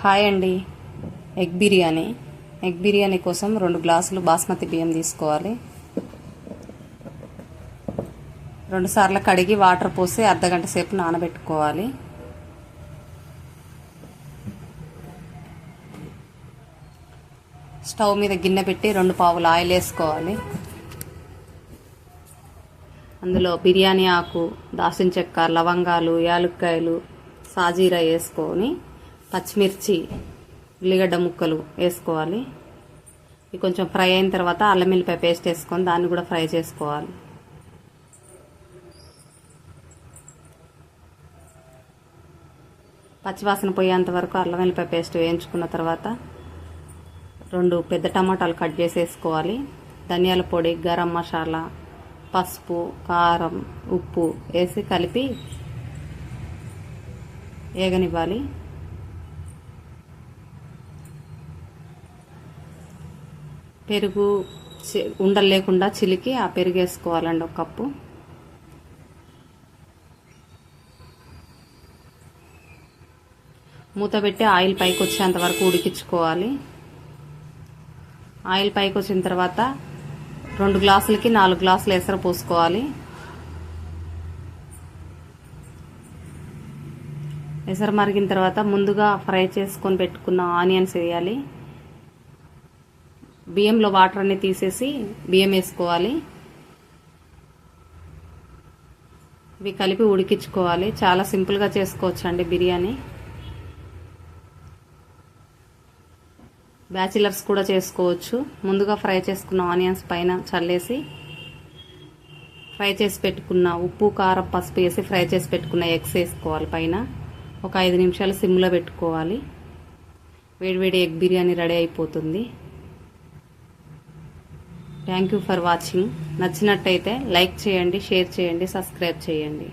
Hi అండి. Egg biryani కోసం 2 గ్లాసులు బాస్మతి బియ్యం తీసుకోవాలి. 2 సార్లు కడిగి వాటర్ పోసి అర్ధగంట సేపు నానబెట్టుకోవాలి. స్టవ్ మీద గిన్నె పెట్టి 2 పావులు ఆయిల్ వేసుకోవాలి. అందులో బిర్యానీ ఆకు, దాల్చిన చెక్క, లవంగాలు, యాలక్కాయలు, సాజీరా వేసుకొని పచ్చిమిర్చి, ఉల్లిగడ్డ ముక్కలు వేసుకోవాలి. ఇది కొంచెం ఫ్రై అయిన తర్వాత అల్లం వెల్లిపాయ పేస్ట్ వేసుకొని దాన్ని కూడా ఫ్రై చేసుకోవాలి. పచ్చివాసన పోయేంత వరకు అల్లం వెల్లిపాయ పేస్ట్ వేయించుకున్న తర్వాత 2 పెద్ద టమాటాలు కట్ చేసి వేసుకోవాలి. ధనియాల పొడి, గరం మసాలా, పసుపు, కారం, ఉప్పు వేసి కలిపి వేగనివ్వాలి. పెరుగు ఉండలు లేకుండా చిలికి ఆ పెరుగు వేసుకోవాలండి 1 కప్పు. మూత పెట్టి ఆయిల్ పైకి వచ్చేంత వరకు ఉడికించుకోవాలి. ఆయిల్ పైకి వచ్చిన తర్వాత 2 గ్లాసులకి 4 గ్లాసులు ఎసరు పోసుకోవాలి. ఎసరు మరిగిన తర్వాత ముందుగా ఫ్రై చేసుకొని పెట్టుకున్న ఆనియన్స్ వేయాలి. బియ్యంలో వాటర్ అన్ని తీసేసి బియ్యం వేసుకోవాలి. ఇవి కలిపి ఉడికించుకోవాలి. చాలా సింపుల్గా చేసుకోవచ్చు అండి బిర్యానీ. బ్యాచిలర్స్ కూడా చేసుకోవచ్చు. ముందుగా ఫ్రై చేసుకున్న ఆనియన్స్ పైన చల్లేసి ఫ్రై చేసి పెట్టుకున్న ఉప్పు, కారం, పసుపు వేసి ఫ్రై చేసి పెట్టుకున్న ఎగ్స్ వేసుకోవాలి. పైన ఒక 5 నిమిషాలు సిమ్లో పెట్టుకోవాలి. వేడివేడి ఎగ్ బిర్యానీ రెడీ అయిపోతుంది. Thank you for watching. నచ్చినట్టయితే లైక్ చేయండి, షేర్ చేయండి, సబ్స్క్రైబ్ చేయండి.